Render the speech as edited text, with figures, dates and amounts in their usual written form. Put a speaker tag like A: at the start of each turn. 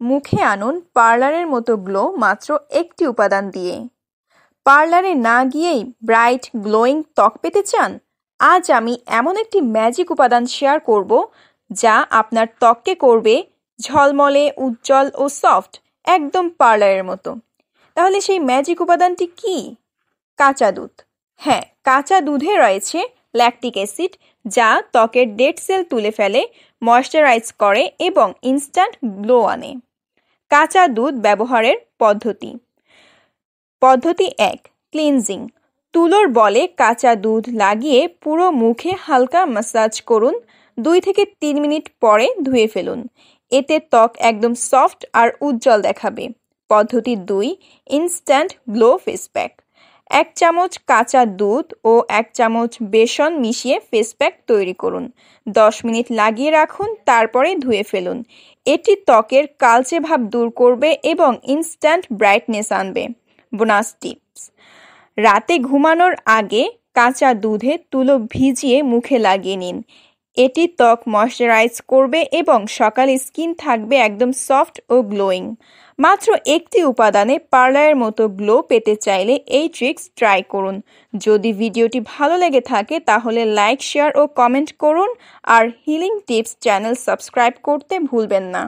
A: মুখে আনুন পার্লারের মতো গ্লো মাত্র একটি উপাদান দিয়ে। পার্লারে না গিয়েই ব্রাইট গ্লোয়িং ত্বক পেতে চান? আজ আমি এমন একটি ম্যাজিক উপাদান শেয়ার করব যা আপনার ত্বককে করবে ঝলমলে, উজ্জ্বল ও সফট, একদম পার্লারের মতো। তাহলে সেই ম্যাজিক উপাদানটি কি? কাঁচা দুধ। হ্যাঁ, কাঁচা দুধে রয়েছে ল্যাকটিক অ্যাসিড, যা ত্বকের ডেড সেল তুলে ফেলে, ময়শ্চারাইজ করে এবং ইনস্ট্যান্ট গ্লো আনে। কাঁচা দুধ ব্যবহারের পদ্ধতি। পদ্ধতি 1, ক্লিনজিং। তুলোর বলে কাঁচা দুধ লাগিয়ে পুরো মুখে হালকা ম্যাসাজ করুন। 2 থেকে 3 মিনিট পরে ধুয়ে ফেলুন। এতে ত্বক একদম সফট আর উজ্জ্বল দেখাবে। পদ্ধতি 2, ইনস্ট্যান্ট গ্লো ফেস প্যাক। 1 চামচ কাঁচা দুধ ও 1 চামচ বেসন মিশিয়ে ফেস প্যাক তৈরি করুন। 10 মিনিট লাগিয়ে রাখুন, তারপরে ধুয়ে ফেলুন। এটি ত্বকের কালচে ভাব দূর করবে এবং ইনস্ট্যান্ট ব্রাইটনেস আনবে। বোনাস টিপস: রাতে ঘুমানোর আগে কাঁচা দুধে তুলো ভিজিয়ে মুখে লাগিয়ে নিন। এটি ত্বক ময়শ্চারাইজ করবে এবং সকালে স্কিন থাকবে একদম সফট ও গ্লোয়িং। মাত্র একটি উপাদানে পার্লারের মতো গ্লো পেতে চাইলে এই ট্রিক্স ট্রাই করুন। যদি ভিডিওটি ভালো লেগে থাকে তাহলে লাইক, শেয়ার ও কমেন্ট করুন। আর হিলিং টিপস চ্যানেল সাবস্ক্রাইব করতে ভুলবেন না।